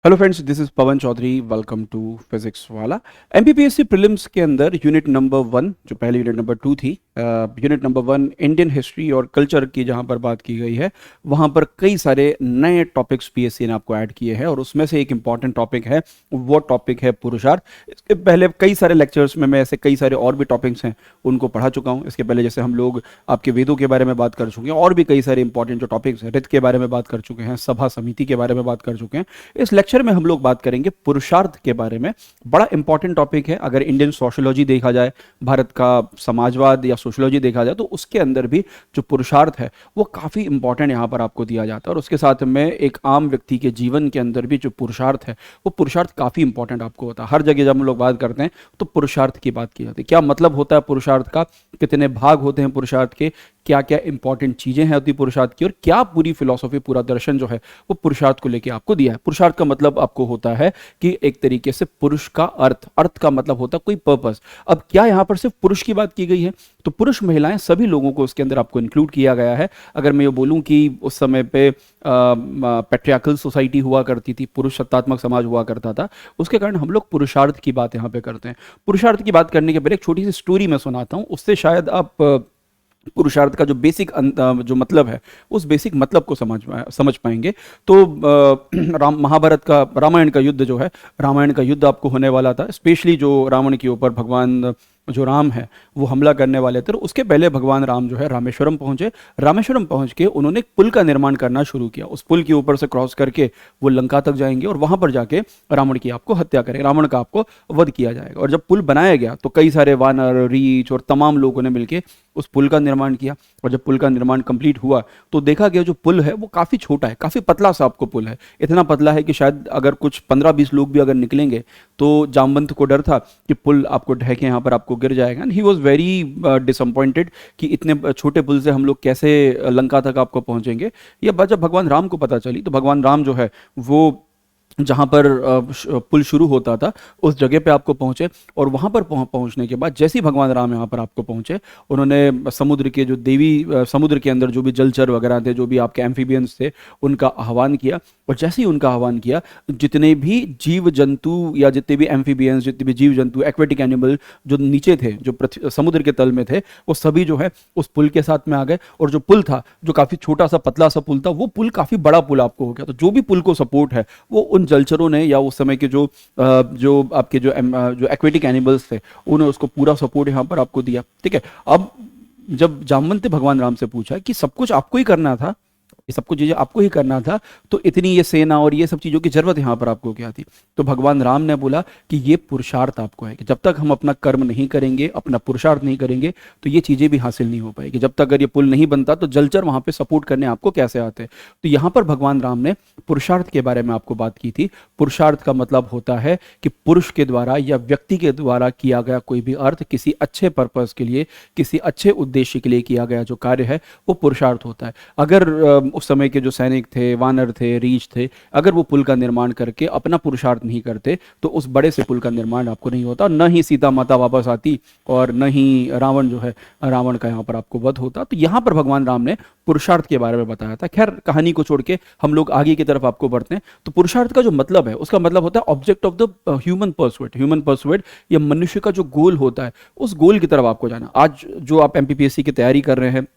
Hello friends, this is Pawan Chaudhary. Welcome to physics Wallah. MPPSC prelims के अंदर unit number 1, जो पहले यूनिट नंबर 2 थी, यूनिट नंबर 1 इंडियन हिस्ट्री और कल्चर की जहां पर बात की गई है, वहां पर कई सारे नए टॉपिक्स पीएससी ने आपको ऐड किए हैं और उसमें से एक इंपॉर्टेंट टॉपिक है, वो टॉपिक है पुरुषार्थ। इसके पहले कई सारे लेक्चर्स में मैं ऐसे कई सारे और भी टॉपिक्स हैं उनको पढ़ा चुका हूँ। इसके पहले जैसे हम लोग आपके वेदों के बारे में बात कर चुके हैं और भी कई सारे इंपॉर्टेंट जो टॉपिक्स हैं, ऋत के बारे में बात कर चुके हैं, सभा समिति के बारे में बात कर चुके हैं। इस लेक्चर में हम लोग बात करेंगे पुरुषार्थ के बारे में। बड़ा इंपॉर्टेंट टॉपिक है। अगर इंडियन सोशियोलॉजी देखा जाए, भारत का समाजवाद या सोशियोलॉजी देखा जाए, तो उसके अंदर भी जो पुरुषार्थ है वो काफ़ी इंपॉर्टेंट यहाँ पर आपको दिया जाता है। और उसके साथ में एक आम व्यक्ति के जीवन के अंदर भी जो पुरुषार्थ है वो पुरुषार्थ काफ़ी इंपॉर्टेंट आपको होता है। हर जगह जब हम लोग बात करते हैं तो पुरुषार्थ की बात की जाती है। क्या मतलब होता है पुरुषार्थ का, कितने भाग होते हैं पुरुषार्थ के, क्या क्या इंपॉर्टेंट चीजें हैं होती पुरुषार्थ की, और क्या पूरी फिलॉसफी, पूरा दर्शन जो है वो पुरुषार्थ को लेके आपको दिया है। पुरुषार्थ का मतलब आपको होता है कि एक तरीके से पुरुष का अर्थ का मतलब होता है कोई पर्पस। अब क्या यहां पर सिर्फ पुरुष की बात की गई है? तो पुरुष महिलाएं सभी लोगों को उसके अंदर आपको इंक्लूड किया गया है। अगर मैं ये बोलूं कि उस समय पे पैट्रियार्कल सोसाइटी हुआ करती थी, पुरुष सत्तात्मक समाज हुआ करता था, उसके कारण हम लोग पुरुषार्थ की बात यहाँ पे करते हैं। पुरुषार्थ की बात करने के पहले एक छोटी सी स्टोरी मैं सुनाता हूँ, उससे शायद आप पुरुषार्थ का जो बेसिक जो मतलब है उस बेसिक मतलब को समझ पाएंगे। तो महाभारत का, रामायण का युद्ध जो है, रामायण का युद्ध आपको होने वाला था। स्पेशली जो रावण के ऊपर भगवान जो राम है वो हमला करने वाले थे। उसके पहले भगवान राम जो है रामेश्वरम पहुंचे। रामेश्वरम पहुंच के उन्होंने एक पुल का निर्माण करना शुरू किया। उस पुल के ऊपर से क्रॉस करके वो लंका तक जाएंगे और वहां पर जाके रावण की आपको हत्या करेंगे, रावण का आपको वध किया जाएगा। और जब पुल बनाया गया तो कई सारे वानर, रीछ और तमाम लोगों ने मिलकर उस पुल का निर्माण किया। और जब पुल का निर्माण कंप्लीट हुआ तो देखा गया जो पुल है वो काफ़ी छोटा है, काफ़ी पतला सा आपको पुल है। इतना पतला है कि शायद अगर कुछ 15-20 लोग भी अगर निकलेंगे तो जामवंत को डर था कि पुल आपको ढह के यहाँ पर आपको गिर जाएगा। And he was very disappointed कि इतने छोटे पुल से हम लोग कैसे लंका तक आपको पहुँचेंगे। यह बात जब भगवान राम को पता चली तो भगवान राम जो है वो जहाँ पर पुल शुरू होता था उस जगह पे आपको पहुँचे। और वहाँ पर पहुँचने के बाद जैसे ही भगवान राम यहाँ पर आपको पहुँचे, उन्होंने समुद्र के जो समुद्र के अंदर जो भी जलचर वगैरह थे, जो भी आपके एम्फीबियंस थे, उनका आह्वान किया। और जैसे ही उनका आह्वान किया, जितने भी जीव जंतु या जितने भी एम्फीबियंस, जितने भी जीव जंतु, एक्वेटिक एनिमल जो नीचे थे, जो समुद्र के तल में थे, वो सभी जो है उस पुल के साथ में आ गए। और जो पुल था, जो काफ़ी छोटा सा पतला सा पुल था, वो पुल काफ़ी बड़ा पुल आपको हो गया। तो जो भी पुल को सपोर्ट है वो उन जलचरों ने या उस समय के जो आपके जो एक्वेटिक एनिमल्स थे, उन्होंने उसको पूरा सपोर्ट यहाँ पर आपको दिया। ठीक है। अब जब जामवंत ने भगवान राम से पूछा कि सब कुछ आपको ही करना था, ये सब कुछ चीजें आपको ही करना था, तो इतनी ये सेना और ये सब चीजों की जरूरत यहाँ पर आपको क्या थी? तो भगवान राम ने बोला कि ये पुरुषार्थ आपको है कि जब तक हम अपना कर्म नहीं करेंगे, अपना पुरुषार्थ नहीं करेंगे, तो ये चीजें भी हासिल नहीं हो पाएगी। जब तक अगर ये पुल नहीं बनता तो जलचर वहां पे सपोर्ट करने आपको कैसे आते? तो यहाँ पर भगवान राम ने पुरुषार्थ के बारे में आपको बात की थी। पुरुषार्थ का मतलब होता है कि पुरुष के द्वारा या व्यक्ति के द्वारा किया गया कोई भी अर्थ, किसी अच्छे पर्पज के लिए, किसी अच्छे उद्देश्य के लिए किया गया जो कार्य है वो पुरुषार्थ होता है। अगर उस समय के जो सैनिक थे, वानर थे, रीछ थे, अगर वो पुल का निर्माण करके अपना पुरुषार्थ नहीं करते तो उस बड़े से पुल का निर्माण आपको नहीं होता, न ही सीता माता वापस आती और न ही रावण जो है, रावण का यहाँ पर आपको वध होता। तो यहाँ पर भगवान राम ने पुरुषार्थ के बारे में बताया था। खैर, कहानी को छोड़ के हम लोग आगे की तरफ आपको बढ़ते हैं। तो पुरुषार्थ का जो मतलब है, उसका मतलब होता है object of the human pursuit. Human pursuit या मनुष्य का जो गोल होता है, उस गोल की तरफ आपको जाना। आज जो आप एमपीपीएससी की तैयारी कर रहे हैं,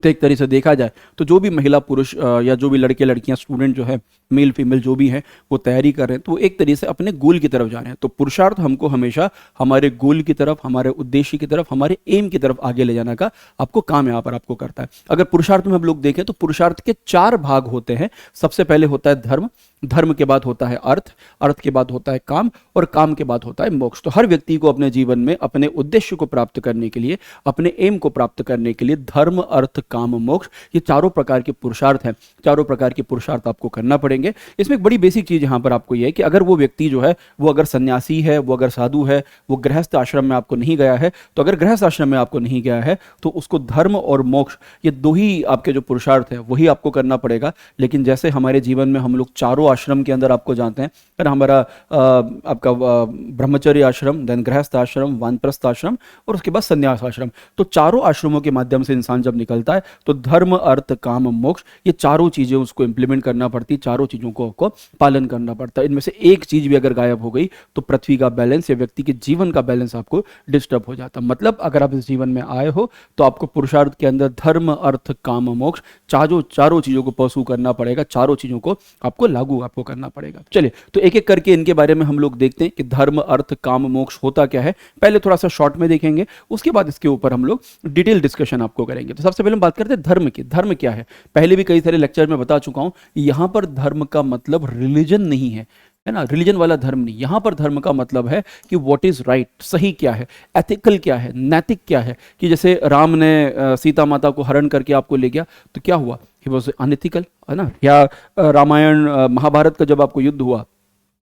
तो एक तरीके से देखा जाए तो जो भी महिला पुरुष या जो भी लड़के लड़कियां, स्टूडेंट जो है, मेल फीमेल जो भी हैं, वो तैयारी कर रहे हैं, तो वो एक तरीके से अपने गोल की तरफ जा रहे हैं। तो पुरुषार्थ हमको हमेशा हमारे गोल की तरफ, हमारे उद्देश्य की तरफ, हमारे एम की तरफ आगे ले जाने का आपको काम यहाँ पर आपको करता है। अगर पुरुषार्थ में हम लोग देखें तो पुरुषार्थ के 4 भाग होते हैं। सबसे पहले होता है धर्म, धर्म के बाद होता है अर्थ, अर्थ के बाद होता है काम, और काम के बाद होता है मोक्ष। तो हर व्यक्ति को अपने जीवन में अपने उद्देश्य को प्राप्त करने के लिए, अपने एम को प्राप्त करने के लिए धर्म, अर्थ, काम, मोक्ष, ये चारों प्रकार के पुरुषार्थ हैं। चारों प्रकार के पुरुषार्थ आपको करना पड़ेंगे। इसमें एक बड़ी बेसिक चीज यहाँ पर आपको यह है कि अगर वो व्यक्ति जो है वो अगर सन्यासी है, वो अगर साधु है, वो गृहस्थ आश्रम में आपको नहीं गया है, तो अगर गृहस्थ आश्रम में आपको नहीं गया है तो उसको धर्म और मोक्ष, ये 2 ही आपके जो पुरुषार्थ है वही आपको करना पड़ेगा। लेकिन जैसे हमारे जीवन में हम लोग चारों आश्रम के अंदर आपको जानते हैं, फिर हमारा आपका ब्रह्मचर्य आश्रम, देन गृहस्थ आश्रम, वानप्रस्थ आश्रम और उसके बाद संन्यास आश्रम। तो चारों आश्रमों के माध्यम से इंसान जब निकलता है है, तो धर्म अर्थ काम मोक्ष, ये चारों चीजें उसको इंप्लीमेंट करना पड़ती, चारों चीजों को आपको पालन करना पड़ता है। इनमें से एक चीज भी अगर गायब हो गई तो पृथ्वी का बैलेंस या व्यक्ति के जीवन का बैलेंस आपको डिस्टर्ब हो जाता। मतलब अगर आप इस जीवन में आए हो तो आपको पुरुषार्थ के अंदर धर्म अर्थ काम मोक्ष चारों चारों चीजों को परसू करना पड़ेगा, चारों चीजों को आपको लागू आपको करना पड़ेगा। चलिए तो एक एक करके इनके बारे में हम लोग देखते हैं कि धर्म अर्थ काम मोक्ष होता क्या है। पहले थोड़ा सा शॉर्ट में देखेंगे, उसके बाद इसके ऊपर हम लोग डिटेल डिस्कशन आपको करेंगे। तो सबसे पहले हम बात करते हैं धर्म की। धर्म क्या है, पहले भी कई सारे लेक्चर में बता चुका हूं, यहां पर धर्म का मतलब रिलीजन नहीं है ना, रिलीजन वाला धर्म नहीं। यहां पर धर्म का मतलब है कि व्हाट इज राइट, सही क्या है, एथिकल क्या है, नैतिक क्या है। कि जैसे राम ने सीता माता को हरण करके आपको ले गया तो क्या हुआ, ही वॉज अनएथिकल, है ना। या रामायण महाभारत का जब आपको युद्ध हुआ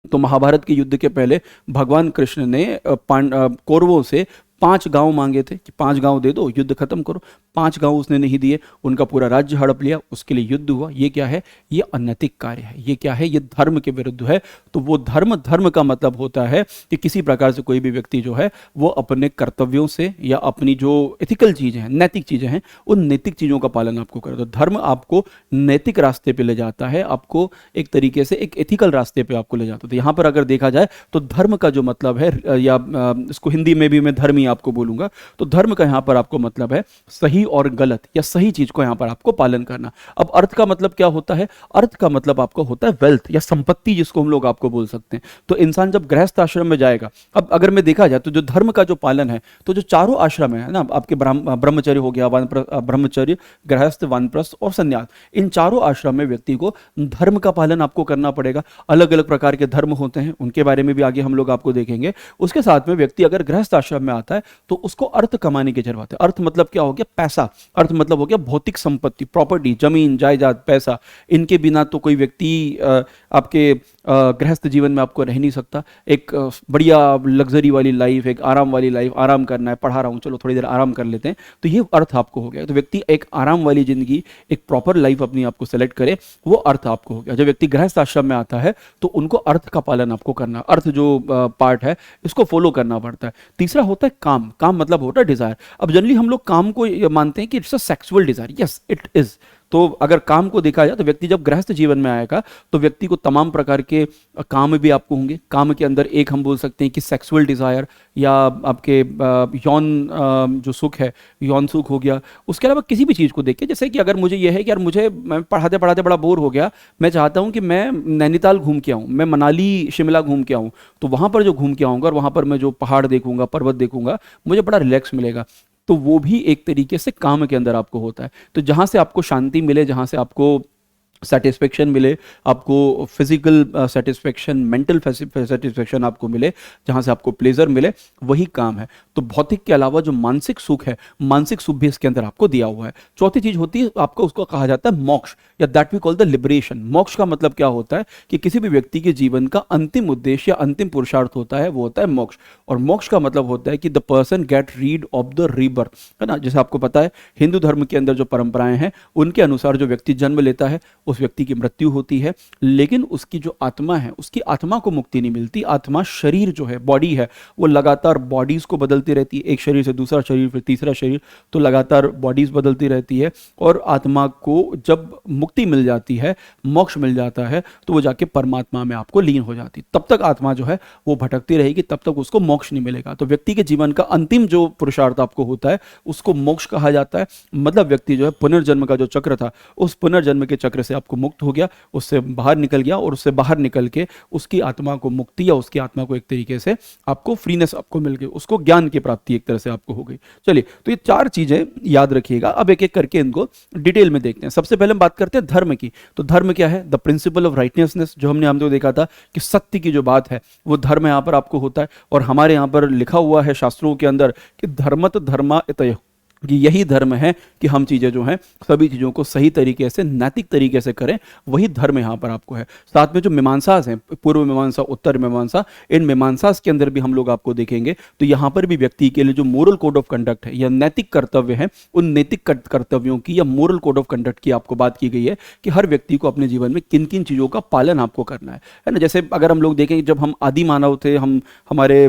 तो महाभारत के युद्ध के पहले भगवान कृष्ण ने कौरवों से 5 गांव मांगे थे कि 5 गांव दे दो, युद्ध खत्म करो। 5 गांव उसने नहीं दिए, उनका पूरा राज्य हड़प लिया, उसके लिए युद्ध हुआ। ये क्या है, ये अनैतिक कार्य है, ये क्या है, ये धर्म के विरुद्ध है। तो वो धर्म का मतलब होता है कि किसी प्रकार से कोई भी व्यक्ति जो है वो अपने कर्तव्यों से या अपनी जो एथिकल चीजें हैं, नैतिक चीजें हैं, उन नैतिक चीजों का पालन आपको करे। तो धर्म आपको नैतिक रास्ते पे ले जाता है, आपको एक तरीके से एक एथिकल रास्ते पे आपको ले जाता है। तो यहाँ पर अगर देखा जाए तो धर्म का जो मतलब है, या इसको हिंदी में भी मैं धर्म आपको बोलूंगा, तो धर्म का यहां पर आपको मतलब है सही और गलत या सही चीज को यहां पर आपको पालन करना। अब अर्थ का मतलब क्या होता है, अर्थ का मतलब आपको होता है वेल्थ या संपत्ति, जिसको हम लोग आपको बोल सकते हैं। तो इंसान जब गृहस्थ आश्रम में जाएगा, अब अगर मैं देखा जाए तो जो धर्म का जो पालन है, तो जो चारों आश्रम है ना, आपके ब्रह्मचर्य हो गया, ब्रह्मचर्य, गृहस्थ, वानप्रस्थ और संन्यास, इन चारों आश्रम में व्यक्ति को धर्म का पालन आपको करना पड़ेगा। अलग अलग प्रकार के धर्म होते हैं, उनके बारे में भी आगे हम लोग आपको देखेंगे। उसके साथ में व्यक्ति अगर गृहस्थ आश्रम में आता है तो उसको अर्थ कमाने की जरूरत है। अर्थ मतलब क्या हो गया, पैसा। अर्थ मतलब हो गया भौतिक संपत्ति, प्रॉपर्टी, जमीन जायदाद, पैसा। इनके बिना तो कोई व्यक्ति आपके गृहस्थ जीवन में आपको रह नहीं सकता। एक बढ़िया लग्जरी वाली लाइफ, एक आराम वाली लाइफ, आराम करना है, पढ़ा रहा हूँ चलो थोड़ी देर आराम कर लेते हैं, तो ये अर्थ आपको हो गया। तो व्यक्ति एक आराम वाली जिंदगी, एक प्रॉपर लाइफ अपनी आपको सेलेक्ट करे, वो अर्थ आपको हो गया। जब व्यक्ति गृहस्थ आश्रम में आता है तो उनको अर्थ का पालन आपको करना, अर्थ जो पार्ट है इसको फॉलो करना पड़ता है। तीसरा होता है काम। काम मतलब होता है डिजायर। अब जनरली हम लोग काम को मानते हैं कि it's a sexual desire, yes it is. तो अगर काम को देखा जाए तो व्यक्ति जब गृहस्थ जीवन में आएगा तो व्यक्ति को तमाम प्रकार के काम भी आपको होंगे। काम के अंदर एक हम बोल सकते हैं कि सेक्सुअल डिजायर या आपके यौन जो सुख है, यौन सुख हो गया। उसके अलावा किसी भी चीज़ को देख के, जैसे कि अगर मुझे यह है कि यार मुझे, मैं पढ़ाते पढ़ाते बड़ा बोर हो गया, मैं चाहता हूँ कि मैं नैनीताल घूम के आऊँ, मैं मनाली शिमला घूम के आऊँ, तो वहाँ पर जो घूम के आऊँगा और वहाँ पर मैं जो पहाड़ देखूंगा, पर्वत देखूंगा, मुझे बड़ा रिलैक्स मिलेगा। तो वो भी एक तरीके से काम के अंदर आपको होता है। तो जहां से आपको शांति मिले, जहां से आपको सेटिस्फेक्शन मिले, आपको फिजिकल सेटिस्फेक्शन, मेंटल सेटिस्फेक्शन आपको मिले, जहां से आपको प्लेजर मिले, वही काम है। तो भौतिक के अलावा जो मानसिक सुख है, मानसिक सुख भी इसके अंदर आपको दिया हुआ है। चौथी चीज होती है आपको, उसको कहा जाता है मोक्ष, या that we call the liberation. Moksha का मतलब क्या होता है कि किसी भी व्यक्ति के जीवन का अंतिम उद्देश्य या अंतिम पुरुषार्थ होता है, वो होता है मोक्ष। और मोक्ष का मतलब होता है कि the person get rid of the rebirth, है ना। जैसे आपको पता है हिंदू धर्म के अंदर जो परंपराएं हैं, उनके अनुसार जो व्यक्ति जन्म लेता है उस व्यक्ति की मृत्यु होती है, लेकिन उसकी जो आत्मा है, उसकी आत्मा को मुक्ति नहीं मिलती। आत्मा, शरीर जो है, बॉडी है, वो लगातार बॉडीज को बदलती रहती है, एक शरीर से दूसरा शरीर, फिर तीसरा शरीर, तो लगातार बॉडीज बदलती रहती है। और आत्मा को जब मुक्ति मिल जाती है, मोक्ष मिल जाता है, तो वो जाके परमात्मा में आपको लीन हो जाती है। तब तक आत्मा जो है वो भटकती रहेगी, तब तक उसको मोक्ष नहीं मिलेगा। तो व्यक्ति के जीवन का अंतिम जो पुरुषार्थ आपको होता है उसको मोक्ष कहा जाता है। मतलब व्यक्ति जो है पुनर्जन्म का जो चक्र था, उस पुनर्जन्म के चक्र से आपको मुक्त हो गया, उससे बाहर निकल गया, और उससे बाहर निकल के उसकी आत्मा को मुक्ति, या उसकी आत्मा को एक तरीके से आपको फ्रीनेस आपको मिल गई, उसको ज्ञान की प्राप्ति एक तरह से आपको हो गई। चलिए, तो ये 4 चीजें याद रखिएगा। अब एक एक करके इनको डिटेल में देखते हैं। सबसे पहले हम बात करते हैं धर्म की। तो धर्म क्या है, द प्रिंसिपल ऑफ राइटनेसनेस, जो हमने देखा था कि सत्य की जो बात है वो धर्म यहाँ पर आपको होता है। और हमारे यहाँ पर लिखा हुआ है शास्त्रों के अंदर कि धर्मत धर्मा इतयो, कि यही धर्म है कि हम चीज़ें जो हैं सभी चीज़ों को सही तरीके से, नैतिक तरीके से करें, वही धर्म यहाँ पर आपको है। साथ में जो मीमांसास हैं, पूर्व मीमांसा, उत्तर मीमांसा, इन मीमांसास के अंदर भी हम लोग आपको देखेंगे। तो यहाँ पर भी व्यक्ति के लिए जो मोरल कोड ऑफ कंडक्ट है या नैतिक कर्तव्य है, उन नैतिक कर्तव्यों की या मोरल कोड ऑफ कंडक्ट की आपको बात की गई है कि हर व्यक्ति को अपने जीवन में किन किन चीज़ों का पालन आपको करना है ना। जैसे अगर हम लोग देखें, जब हम आदि मानव थे, हम हमारे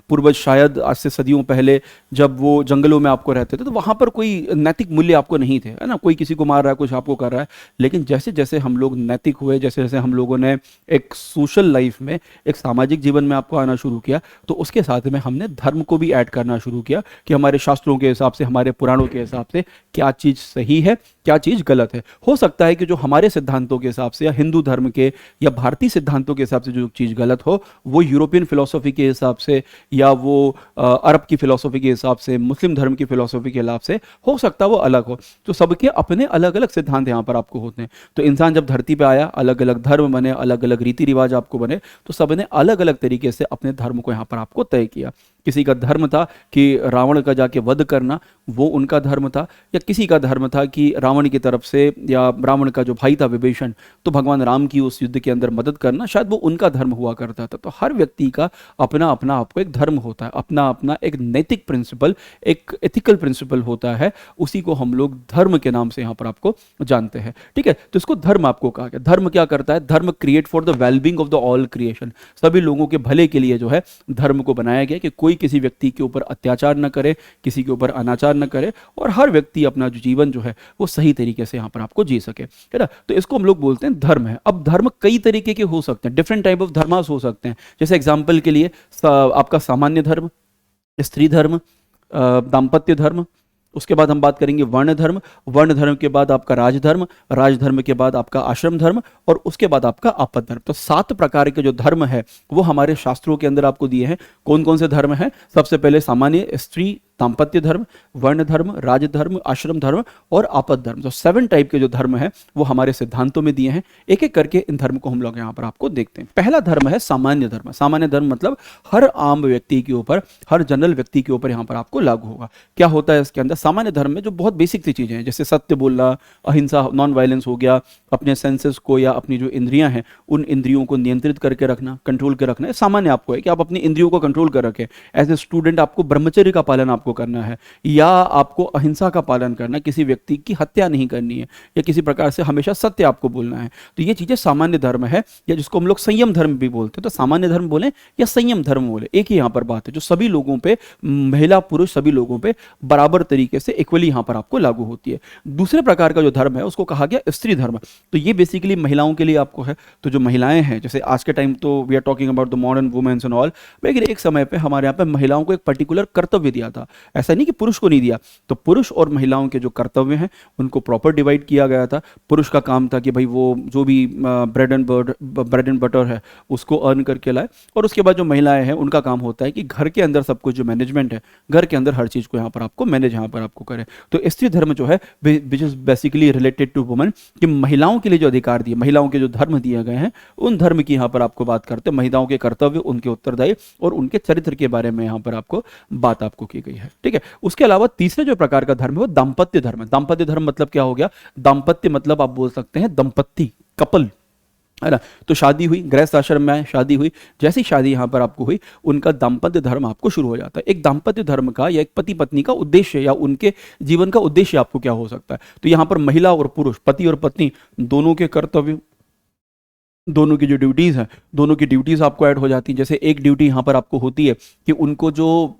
पूर्वज शायद आज से सदियों पहले जब वो जंगलों में आपको रहते थे तो वहाँ पर कोई नैतिक मूल्य आपको नहीं थे, है ना, कोई किसी को मार रहा है, कुछ आपको कर रहा है। लेकिन जैसे जैसे हम लोग नैतिक हुए, जैसे जैसे हम लोगों ने एक सोशल लाइफ में, एक सामाजिक जीवन में आपको आना शुरू किया, तो उसके साथ में हमने धर्म को भी ऐड करना शुरू किया कि हमारे शास्त्रों के हिसाब से, हमारे पुराणों के हिसाब से क्या चीज़ सही है, क्या चीज़ गलत है। हो सकता है कि जो हमारे सिद्धांतों के हिसाब से या हिंदू धर्म के या भारतीय सिद्धांतों के हिसाब से जो चीज़ गलत हो, वो यूरोपियन फिलोसॉफी के हिसाब से या वो अरब की फिलोसॉफी के हिसाब से, मुस्लिम धर्म की फिलोसॉफी के हिसाब से हो सकता है वो अलग हो। तो सबके अपने अलग अलग सिद्धांत यहाँ पर आपको होते हैं। तो इंसान जब धरती पे आया, अलग अलग धर्म बने, अलग अलग रीति रिवाज आपको बने, तो सबने अलग अलग तरीके से अपने धर्म को यहाँ पर आपको तय किया। किसी का धर्म था कि रावण का जाके वध करना, वो उनका धर्म था, या किसी का धर्म था कि रावण की तरफ से, या रावण का जो भाई था विभीषण, तो भगवान राम की उस युद्ध के अंदर मदद करना, शायद वो उनका धर्म हुआ करता था। तो हर व्यक्ति का अपना अपना आपको एक धर्म होता है, अपना अपना एक नैतिक प्रिंसिपल, एक एथिकल प्रिंसिपल होता है, उसी को हम लोग धर्म के नाम से यहाँ पर आपको जानते हैं। ठीक है, तो इसको धर्म आपको कहा गया। धर्म क्या करता है? धर्म create for the wellbeing of the all creation, सभी लोगों के भले के लिए जो है धर्म को बनाया गया कि कोई किसी व्यक्ति के ऊपर अत्याचार न करे, किसी के ऊपर अनाचार न करे, और हर व्यक्ति अपना जो जीवन जो है वो सही तरीके से यहाँ पर आपको जी सके, है ना। तो इसको हम लोग बोलते हैं धर्म है। अब धर्म कई तरीके के हो सकते हैं, डिफरेंट टाइप ऑफ धर्मास हो सकते हैं। जैसे एग्जाम्पल के लिए आपका सामान्य धर्म, स्त्री धर्म, दाम्पत्य धर्म, उसके बाद हम बात करेंगे वर्ण धर्म, वर्ण धर्म के बाद आपका राजधर्म, राजधर्म के बाद आपका आश्रम धर्म, और उसके बाद आपका आपद धर्म। तो 7 प्रकार के जो धर्म है वो हमारे शास्त्रों के अंदर आपको दिए हैं। कौन कौन से धर्म हैं? सबसे पहले सामान्य, स्त्री, दाम्पत्य धर्म, वर्ण धर्म, राजधर्म, आश्रम धर्म और आपद धर्म। तो 7 टाइप के जो धर्म है वो हमारे सिद्धांतों में दिए हैं। एक एक करके इन धर्म को हम लोग यहाँ पर आपको देखते हैं। पहला धर्म है सामान्य धर्म। सामान्य धर्म मतलब हर आम व्यक्ति के ऊपर, हर जनरल व्यक्ति के ऊपर यहाँ पर आपको लागू होगा। क्या होता है इसके अंदर? सामान्य धर्म में जो बहुत बेसिक सी चीजें हैं, जैसे सत्य बोलना, अहिंसा, नॉन वायलेंस हो गया, अपने सेंसेस को या अपनी जो इंद्रियां हैं उन इंद्रियों को नियंत्रित करके रखना, कंट्रोल कर रखना, सामान्य आपको है कि आप अपनी इंद्रियों को कंट्रोल कर रखें। एज ए स्टूडेंट आपको ब्रह्मचर्य का पालन आपको करना है, या आपको अहिंसा का पालन करना, किसी व्यक्ति की हत्या नहीं करनी है, या किसी प्रकार से हमेशा सत्य आपको बोलना है। तो ये चीजें सामान्य धर्म है, या जिसको हम लोग संयम धर्म भी बोलते हैं। तो सामान्य धर्म बोले या संयम धर्म बोले, एक ही यहाँ पर बात है, जो सभी लोगों पे, महिला पुरुष सभी लोगों पे बराबर तरीके से इक्वली यहाँ पर आपको लागू होती है। दूसरे प्रकार का जो धर्म है उसको कहा गया स्त्री धर्म। तो ये बेसिकली महिलाओं के लिए आपको है। तो जो महिलाएं हैं, जैसे आज के टाइम तो we are talking about the modern womens and all, लेकिन एक समय पे हमारे यहाँ पे महिलाओं को एक पर्टिकुलर कर्तव्य दिया था। ऐसा नहीं कि पुरुष को नहीं दिया। तो पुरुष और महिलाओं के जो कर्तव्य हैं उनको प्रॉपर डिवाइड किया गया था। पुरुष का काम था कि भाई वो जो भी ब्रेड एंड बटर है उसको अर्न करके लाए, और उसके बाद जो महिलाएं हैं उनका काम होता है कि घर के अंदर सब कुछ जो मैनेजमेंट है, घर के अंदर हर चीज को यहाँ पर आपको मैनेज यहाँ पर आपको करे। तो स्त्री धर्म जो है which is basically related to women, कि महिलाओं के लिए जो अधिकार दिए, महिलाओं के जो धर्म दिए गए हैं, उन धर्म की यहाँ पर आपको बात करते हैं। महिलाओं के कर्तव्य, उनके उत्तरदायी और उनके चरित्र के बारे में यहाँ पर आपको बात आपको की गई है। ठीक है, उसके अलावा तीसरे जो प्रकार का धर्म है वो दाम्पत्य धर्म है। दाम्पत्य धर्म मतलब क्या हो गया? दाम्पत्य मतलब आप बोल सकते हैं दंपत्ति, कपल, है ना। तो शादी हुई, गृहस्थ आश्रम में आए, शादी हुई, जैसी शादी यहाँ पर आपको हुई, उनका दाम्पत्य धर्म आपको शुरू हो जाता है। एक दाम्पत्य धर्म का या एक पति पत्नी का उद्देश्य या उनके जीवन का उद्देश्य आपको क्या हो सकता है? तो यहाँ पर महिला और पुरुष, पति और पत्नी, दोनों के कर्तव्य, दोनों की जो ड्यूटीज हैं, दोनों की ड्यूटीज आपको ऐड हो जाती है। जैसे एक ड्यूटी यहाँ पर आपको होती है कि उनको जो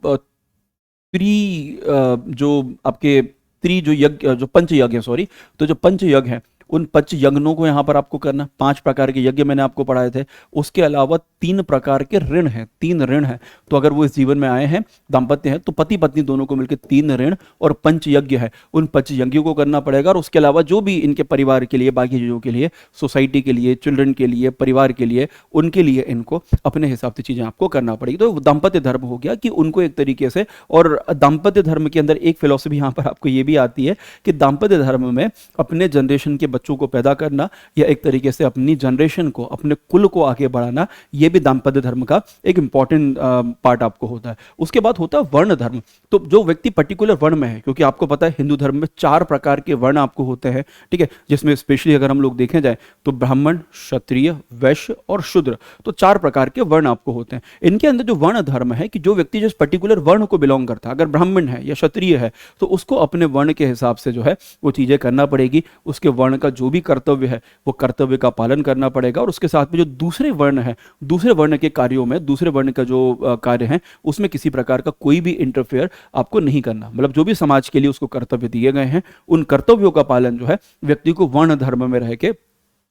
जो आपके जो यज्ञ, जो पंच यज्ञ है, सॉरी, तो जो पंच यज्ञ है उन पंच यज्ञों को यहाँ पर आपको करना। 5 प्रकार के यज्ञ मैंने आपको पढ़ाए थे। उसके अलावा 3 प्रकार के ऋण हैं, 3 ऋण हैं। तो अगर वो इस जीवन में आए हैं, दाम्पत्य है, तो पति पत्नी दोनों को मिलकर 3 ऋण और पंच यज्ञ है, उन पंच यज्ञों को करना पड़ेगा। और उसके अलावा जो भी इनके परिवार के लिए, बाकी चीज़ों के लिए, सोसाइटी के लिए, चिल्ड्रन के लिए, परिवार के लिए, उनके लिए इनको अपने हिसाब से चीज़ें आपको करना पड़ेगी। तो दाम्पत्य धर्म हो गया कि उनको एक तरीके से, और दाम्पत्य धर्म के अंदर एक फिलॉसफी यहाँ पर आपको ये भी आती है कि दाम्पत्य धर्म में अपने जनरेशन के बच्चों को पैदा करना, या एक तरीके से अपनी जनरेशन को, अपने कुल को आगे बढ़ाना, ये भी दाम्पत्य धर्म का एक इंपॉर्टेंट पार्ट आपको होता है। उसके बाद होता है वर्ण धर्म। तो जो व्यक्ति पर्टिकुलर वर्ण में है, क्योंकि आपको पता है हिंदू धर्म में 4 प्रकार के वर्ण आपको होते हैं, ठीक है, जिसमें स्पेशली अगर हम लोग देखें जाए तो ब्राह्मण, क्षत्रिय, वैश्य और शूद्र, तो 4 प्रकार के वर्ण आपको होते हैं। इनके अंदर जो वर्ण धर्म है कि जो व्यक्ति जिस पर्टिकुलर वर्ण को बिलोंग करता है, अगर ब्राह्मण है या क्षत्रिय है, तो उसको अपने वर्ण के हिसाब से जो है वो चीजें करना पड़ेगी, उसके वर्ण का जो भी कर्तव्य है वो कर्तव्य का पालन करना पड़ेगा, और उसके साथ में जो दूसरे वर्ण है, दूसरे वर्ण के कार्यों में, दूसरे वर्ण का जो कार्य है उसमें किसी प्रकार का कोई भी इंटरफेयर आपको नहीं करना। मतलब जो भी समाज के लिए उसको कर्तव्य दिए गए हैं उन कर्तव्यों का पालन जो है व्यक्ति को वर्ण धर्म में रह के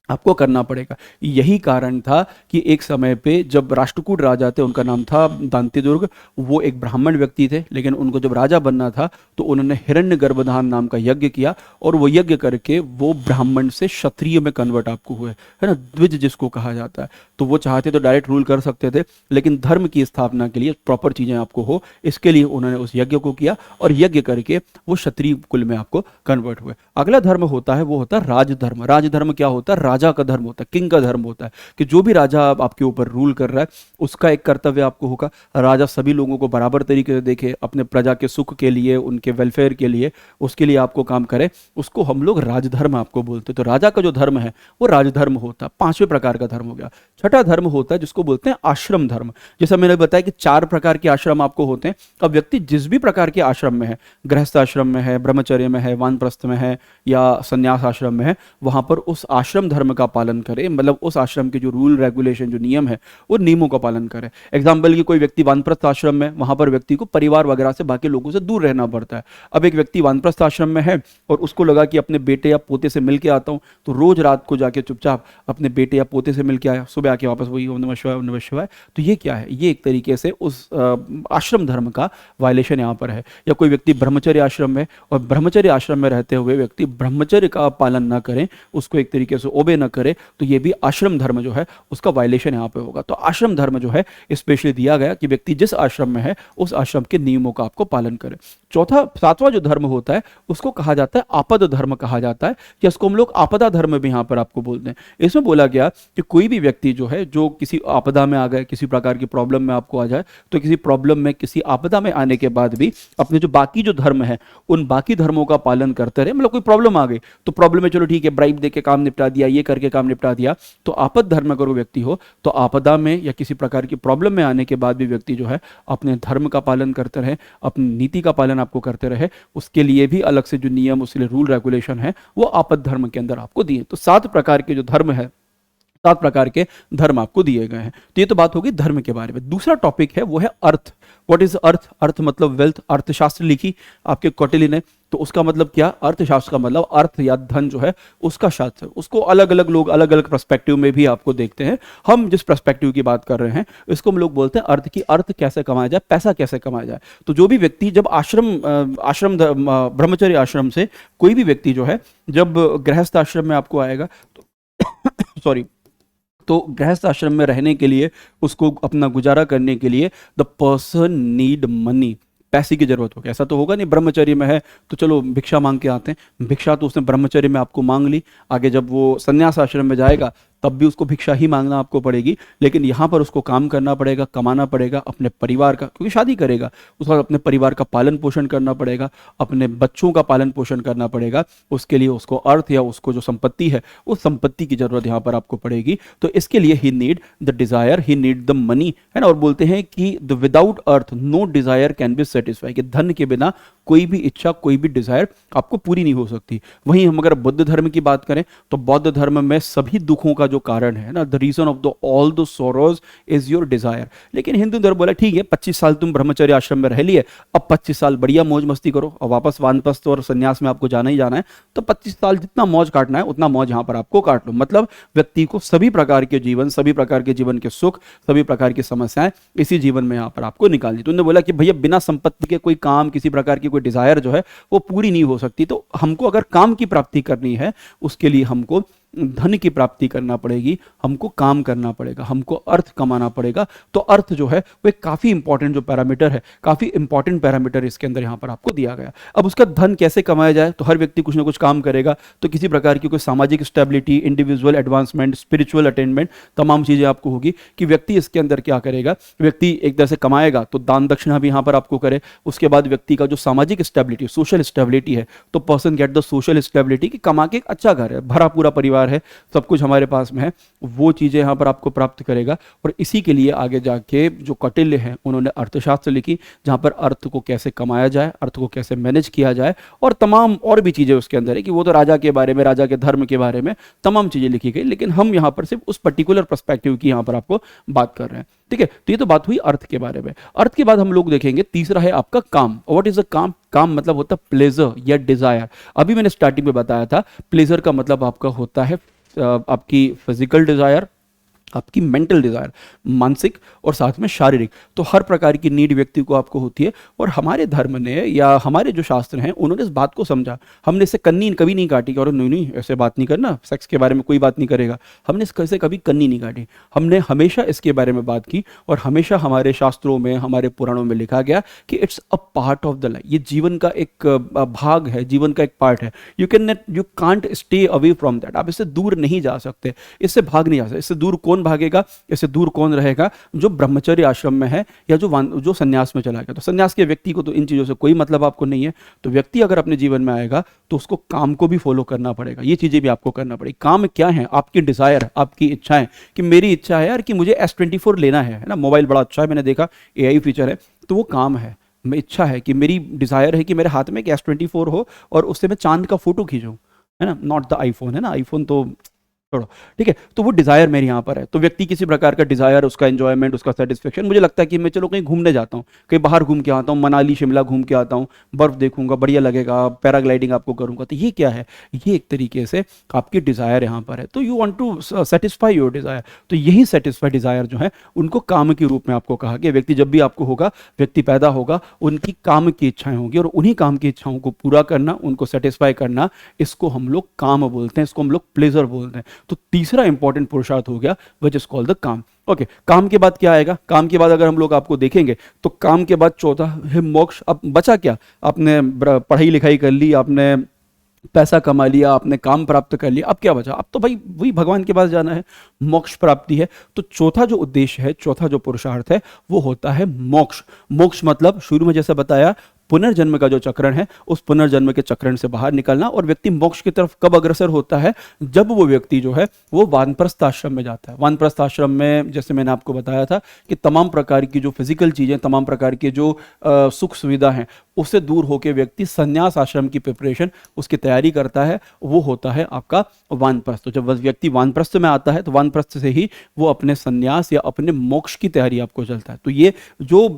आपको करना पड़ेगा। यही कारण था कि एक समय पे जब राष्ट्रकूट राजा थे, उनका नाम था दांतिदुर्ग, वो एक ब्राह्मण व्यक्ति थे, लेकिन उनको जब राजा बनना था तो उन्होंने हिरण्य गर्भधान नाम का यज्ञ किया, और वो यज्ञ करके वो ब्राह्मण से क्षत्रिय में कन्वर्ट आपको हुए, है ना, द्विज जिसको कहा जाता है। तो वो चाहते तो डायरेक्ट रूल कर सकते थे, लेकिन धर्म की स्थापना के लिए प्रॉपर चीजें आपको हो, इसके लिए उन्होंने उस यज्ञ को किया, और यज्ञ करके वो क्षत्रिय कुल में आपको कन्वर्ट हुए। अगला धर्म होता है वो होता है राजधर्म। राजधर्म क्या होता है? राजा का धर्म होता है, किंग का धर्म होता है, कि जो भी राजा आपके ऊपर रूल कर रहा है उसका एक कर्तव्य आपको होगा। राजा सभी लोगों को बराबर तरीके से देखे, अपने प्रजा के सुख के लिए, उनके वेलफेयर के लिए, उसके लिए आपको काम करे, उसको हम लोग राजधर्म आपको बोलते हैं। तो राजा का जो धर्म है वो राजधर्म होता है। पांचवें प्रकार का धर्म हो गया। छठा धर्म होता है जिसको बोलते हैं आश्रम धर्म। जैसा मैंने बताया कि 4 प्रकार के आश्रम आपको होते हैं। अब व्यक्ति जिस भी प्रकार के आश्रम में है, गृहस्थ आश्रम में है, ब्रह्मचर्य में है, वानप्रस्थ में है, या संन्यास आश्रम में है, वहां पर उस आश्रम धर्म का पालन करे, मतलब उस आश्रम के जो रूल रेगुलेशन, जो नियम है, वो नियमों का पालन करे। एग्जाम्पल की कोई व्यक्ति वानप्रस्थ आश्रम में, वहां पर व्यक्ति को परिवार वगैरह से, बाकी लोगों से दूर रहना पड़ता है। अब एक व्यक्ति वानप्रस्थ आश्रम में है और उसको लगा कि अपने बेटे या पोते से मिल के आता हूं, तो रोज रात को जाके चुपचाप अपने बेटे या पोते से मिल के आया, सुबह आके वापस वही ओम नमः शिवाय, ओम नमः शिवाय। तो ये क्या है? ये एक तरीके से उस आश्रम धर्म का वायलेशन यहाँ पर है। या कोई व्यक्ति ब्रह्मचर्य आश्रम में, और ब्रह्मचर्य आश्रम में रहते हुए व्यक्ति ब्रह्मचर्य का पालन ना करें, उसको एक तरीके से ओबे ना करे, तो ये भी आश्रम धर्म जो है उसका वायलेशन यहाँ पे होगा। तो आश्रम धर्म जो है स्पेशली दिया गया कि व्यक्ति जिस आश्रम में है उस आश्रम के नियमों का आपको पालन करे। चौथा, 7वां जो धर्म होता है उसको कहा जाता है आपद धर्म कहा जाता है, या इसको हम लोग आपदा धर्म भी यहाँ पर आपको बोलते हैं। इसमें बोला गया कि कोई भी व्यक्ति जो है, जो किसी आपदा में आ गए, किसी प्रकार की प्रॉब्लम में आपको आ जाए, तो किसी प्रॉब्लम में, किसी आपदा में आने के बाद भी अपने जो बाकी जो धर्म है उन बाकी धर्मों का पालन करते रहे। मतलब कोई प्रॉब्लम आ गई तो प्रॉब्लम में चलो ठीक है, ब्राइब देके काम निपटा दिया, ये करके काम निपटा दिया। तो आपद धर्म अगर वो व्यक्ति हो तो आपदा में या किसी प्रकार की प्रॉब्लम में आने के बाद भी व्यक्ति जो है अपने धर्म का पालन करते रहे, अपनी नीति का पालन आपको करते रहे, उसके लिए भी अलग से जो नियम, उसके लिए रूल रेगुलेशन है वो आपद धर्म के अंदर आपको दिए। तो 7 प्रकार के जो धर्म है, 7 प्रकार के धर्म आपको दिए गए हैं। तो ये तो बात होगी धर्म के बारे में। दूसरा टॉपिक है वो है अर्थ। What is earth? अर्थ मतलब वेल्थ। अर्थशास्त्र लिखी आपके कौटिल्य ने, तो उसका मतलब क्या? अर्थशास्त्र का मतलब अर्थ या धन जो है उसका शास्त्र। उसको अलग अलग लोग अलग अलग पर्सपेक्टिव में भी आपको देखते हैं। हम जिस पर्सपेक्टिव की बात कर रहे हैं इसको हम लोग बोलते हैं अर्थ की। अर्थ कैसे कमाया जाए, पैसा कैसे कमाया जाए। तो जो भी व्यक्ति जब ब्रह्मचर्य आश्रम से कोई भी व्यक्ति जो है जब गृहस्थ आश्रम में आपको आएगा तो सॉरी तो गृहस्थ आश्रम में रहने के लिए, उसको अपना गुजारा करने के लिए द पर्सन नीड मनी, पैसे की जरूरत होगी। ऐसा तो होगा नहीं ब्रह्मचर्य में है तो चलो भिक्षा मांग के आते हैं। भिक्षा तो उसने ब्रह्मचर्य में आपको मांग ली, आगे जब वो संन्यास आश्रम में जाएगा तब भी उसको भिक्षा ही मांगना आपको पड़ेगी। लेकिन यहाँ पर उसको काम करना पड़ेगा, कमाना पड़ेगा अपने परिवार का, क्योंकि शादी करेगा उसका अपने परिवार का पालन पोषण करना पड़ेगा, अपने बच्चों का पालन पोषण करना पड़ेगा। उसके लिए उसको अर्थ या उसको जो संपत्ति है उस संपत्ति की जरूरत यहाँ पर आपको पड़ेगी। तो इसके लिए he need the desire, he need the money, है ना। और बोलते हैं कि the without earth no desire can be satisfy, कि धन के बिना कोई भी इच्छा, कोई भी डिजायर आपको पूरी नहीं हो सकती। वहीं हम अगर बुद्ध धर्म की बात करें तो बौद्ध धर्म में सभी दुखों का जो कारण है ना, the reason of the all the sorrows is your desire. लेकिन हिंदू धर्म बोला ठीक है 25 साल तुम ब्रह्मचर्य आश्रम में रह लिए, अब 25 साल बढ़िया मौज मस्ती करो और वापस वानप्रस्थ और संन्यास में आपको जाना ही जाना है, तो 25 साल जितना मौज काटना है उतना मौज यहाँ पर आपको काट लो। मतलब व्यक्ति को सभी प्रकार के जीवन, सभी प्रकार के जीवन के सुख, सभी प्रकार की समस्याएं इसी जीवन में यहाँ पर आपको निकालनी। तो उन्होंने बोला कि भैया बिना संपत्ति के कोई काम, किसी प्रकार की कोई डिजायर जो है वो पूरी नहीं हो सकती। तो हमको अगर काम की प्राप्ति करनी है उसके लिए हमको धन की प्राप्ति करना पड़ेगी, हमको काम करना पड़ेगा, हमको अर्थ कमाना पड़ेगा। तो अर्थ जो है वो एक काफी इंपॉर्टेंट जो पैरामीटर है, काफी इंपॉर्टेंट पैरामीटर इसके अंदर यहाँ पर आपको दिया गया। अब उसका धन कैसे कमाया जाए, तो हर व्यक्ति कुछ ना कुछ काम करेगा, तो किसी प्रकार की कोई सामाजिक stability, individual advancement, spiritual attainment, तमाम चीजें आपको होगी कि व्यक्ति इसके अंदर क्या करेगा। व्यक्ति एक तरह से कमाएगा तो दान दक्षिणा भी यहाँ पर आपको करे। उसके बाद व्यक्ति का जो सामाजिक स्टेबिलिटी, सोशल स्टेबिलिटी है, तो person get the social stability कि कमा के एक अच्छा घर है, भरा पूरा परिवार अधिकार है, सब कुछ हमारे पास में है, वो चीज़ें यहाँ पर आपको प्राप्त करेगा। और इसी के लिए आगे जाके जो कौटिल्य हैं उन्होंने अर्थशास्त्र लिखी, जहाँ पर अर्थ को कैसे कमाया जाए, अर्थ को कैसे मैनेज किया जाए, और तमाम और भी चीज़ें उसके अंदर है कि वो तो राजा के बारे में, राजा के धर्म के बारे में तमाम चीज़ें लिखी गई, लेकिन हम यहाँ पर सिर्फ उस पर्टिकुलर पर्सपेक्टिव की यहाँ पर आपको बात कर रहे हैं। ठीक है, तो ये तो बात हुई अर्थ के बारे में। अर्थ के बाद हम लोग देखेंगे तीसरा है आपका काम। व्हाट इज अ काम? काम मतलब होता है प्लेजर या डिजायर। अभी मैंने स्टार्टिंग में बताया था, प्लेजर का मतलब आपका होता है आपकी फिजिकल डिजायर, आपकी मेंटल डिजायर, मानसिक और साथ में शारीरिक। तो हर प्रकार की नीड व्यक्ति को आपको होती है, और हमारे धर्म ने या हमारे जो शास्त्र हैं उन्होंने इस बात को समझा। हमने इससे कन्नी कभी नहीं काटी कि और नहीं नहीं ऐसे बात नहीं करना, सेक्स के बारे में कोई बात नहीं करेगा, हमने इससे कभी कन्नी नहीं काटी। हमने हमेशा इसके बारे में बात की, और हमेशा हमारे शास्त्रों में, हमारे पुराणों में लिखा गया कि it's a part of the life. ये जीवन का एक भाग है, जीवन का एक पार्ट है। You can't stay away from that. आप इससे दूर नहीं जा सकते, इससे भाग नहीं जा सकते। इससे दूर कौन भागेगा, इससे दूर कौन रहेगा? जो ब्रह्मचर्य आश्रम में है या जो सन्यास में चला गया। तो सन्यास के व्यक्ति को तो इन चीज़ों से कोई मतलब आपको नहीं है। तो व्यक्ति अगर अपने जीवन में आएगा तो उसको काम को भी फॉलो करना पड़ेगा, ये चीज़ें भी आपको करना पड़ेगी। काम क्या है? आपकी डिज़ायर, आपकी इच्छाएं, कि मेरी इच्छा है यार कि मुझे S24 लेना है ना, मोबाइल बड़ा अच्छा है, मैंने देखा AI फीचर है, तो वो काम है। मैं इच्छा है कि मेरी डिज़ायर है कि मेरे हाथ में एक S24 हो और उससे मैं चांद का फोटो खींचूं, है ना, नॉट द आईफोन, है ना, आईफोन तो छोड़ो। ठीक है, तो वो डिजायर मेरे यहाँ पर है। तो व्यक्ति किसी प्रकार का डिजायर, उसका एंजॉयमेंट, उसका सेटिस्फेक्शन, मुझे लगता है कि मैं चलो कहीं घूमने जाता हूँ, कहीं बाहर घूम के आता हूँ, मनाली शिमला घूम के आता हूँ, बर्फ देखूंगा, बढ़िया लगेगा, पैराग्लाइडिंग आपको करूंगा। तो ये क्या है? ये एक तरीके से आपकी डिजायर यहाँ पर है। तो you want to satisfy your desire. तो यही सेटिस्फाई डिजायर जो है उनको काम के रूप में आपको कहा गया। व्यक्ति जब भी आपको होगा, व्यक्ति पैदा होगा, उनकी काम की इच्छाएं होंगी, और उन्हीं काम की इच्छाओं को पूरा करना, उनको सेटिस्फाई करना, इसको हम लोग काम बोलते हैं, इसको हम लोग प्लेजर बोलते हैं। तो तीसरा इंपॉर्टेंट पुरुषार्थ हो गया विच इज कॉल्ड द काम। ओके, काम के बाद क्या आएगा? काम के बाद अगर हम लोग आपको देखेंगे तो काम के बाद चौथा है मोक्ष। अब बचा क्या? आपने पढ़ाई लिखाई कर ली, आपने पैसा कमा लिया, आपने काम प्राप्त कर लिया, अब क्या बचा? अब तो भाई वही भगवान के पास जाना है, मोक्ष प्राप्ति है। तो चौथा जो उद्देश्य है, चौथा जो पुरुषार्थ है, वो होता है मोक्ष। मोक्ष मतलब शुरू में जैसा बताया, पुनर्जन्म का जो चक्रण है, उस पुनर्जन्म के चक्रण से बाहर निकलना। और व्यक्ति मोक्ष की तरफ कब अग्रसर होता है? जब वो व्यक्ति जो है वो वानप्रस्थ आश्रम में जाता है। वानप्रस्थ आश्रम में जैसे मैंने आपको बताया था कि तमाम प्रकार की जो फिजिकल चीजें, तमाम प्रकार के जो सुख सुविधा हैं, उससे दूर होकर व्यक्ति संन्यास आश्रम की प्रिपरेशन, उसकी तैयारी करता है, वो होता है आपका वानप्रस्थ। तो जब व्यक्ति वानप्रस्थ में आता है तो वानप्रस्थ से ही वो अपने संन्यास या अपने मोक्ष की तैयारी आपको चलता है। तो ये जो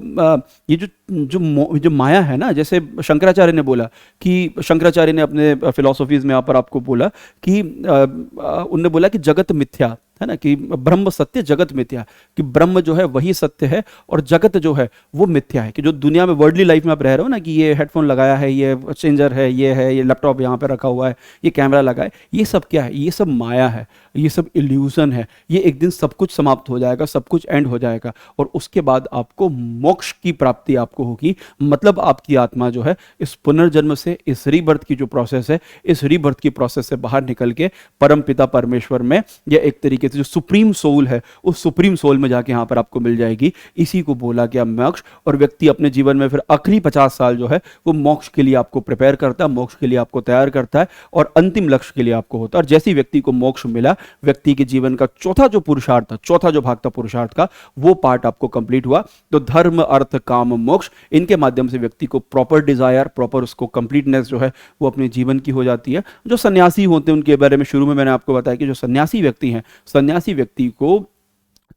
माया है ना, जैसे शंकराचार्य ने बोला कि शंकराचार्य ने अपने फिलॉसफीज में यहाँ पर आपको बोला कि उनने बोला कि जगत मिथ्या है ना, कि ब्रह्म सत्य जगत मिथ्या, कि ब्रह्म जो है वही सत्य है और जगत जो है वो मिथ्या है। कि जो दुनिया में वर्ल्डली लाइफ में आप रह रहे हो ना, कि ये हेडफोन लगाया है, ये चेंजर है, ये लैपटॉप यहाँ पे रखा हुआ है, ये कैमरा लगा है, ये सब क्या है? ये सब माया है, ये सब इल्यूजन है। ये एक दिन सब कुछ समाप्त हो जाएगा, सब कुछ एंड हो जाएगा, और उसके बाद आपको मोक्ष की प्राप्ति आपको होगी। मतलब आपकी आत्मा जो है इस पुनर्जन्म से, इस रीबर्थ की जो प्रोसेस है, इस रीबर्थ की प्रोसेस से बाहर निकल के परम पिता परमेश्वर में, या एक तरीके से जो सुप्रीम सोल है, उस सुप्रीम सोल में जाके यहाँ पर आपको मिल जाएगी। इसी को बोला गया मोक्ष। और व्यक्ति अपने जीवन में फिर आखिरी 50 साल जो है वो मोक्ष के लिए आपको प्रिपेयर करता है, मोक्ष के लिए आपको तैयार करता है, और अंतिम लक्ष्य के लिए आपको होता है। और जैसे ही व्यक्ति को मोक्ष मिला, व्यक्ति के जीवन का चौथा जो पुरुषार्थ था, चौथा जो भाग था पुरुषार्थ का, वो पार्ट आपको कंप्लीट हुआ। तो धर्म, अर्थ, काम, मोक्ष, इनके माध्यम से व्यक्ति को प्रॉपर डिजायर, प्रॉपर उसको कंप्लीटनेस जो है वो अपने जीवन की हो जाती है। जो सन्यासी होते हैं उनके बारे में शुरू में मैंने आपको बताया कि जो सन्यासी व्यक्ति हैं, सन्यासी व्यक्ति को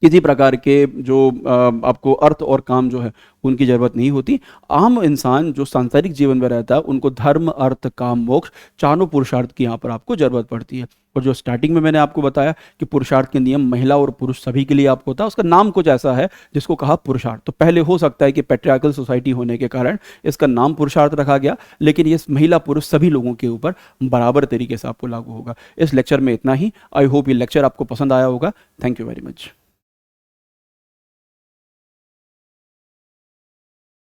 किसी प्रकार के जो आपको अर्थ और काम जो है उनकी जरूरत नहीं होती। आम इंसान जो सांसारिक जीवन में रहता है, उनको धर्म, अर्थ, काम, मोक्ष, चारों पुरुषार्थ की यहाँ पर आपको जरूरत पड़ती है। और जो स्टार्टिंग में मैंने आपको बताया कि पुरुषार्थ के नियम महिला और पुरुष सभी के लिए आपको होता है, उसका नाम कुछ ऐसा है जिसको कहा पुरुषार्थ। तो पहले हो सकता है कि पैट्रियार्कल सोसाइटी होने के कारण इसका नाम पुरुषार्थ रखा गया, लेकिन ये महिला पुरुष सभी लोगों के ऊपर बराबर तरीके से आपको लागू होगा। इस लेक्चर में इतना ही। आई होप ये लेक्चर आपको पसंद आया होगा। Thank you very much.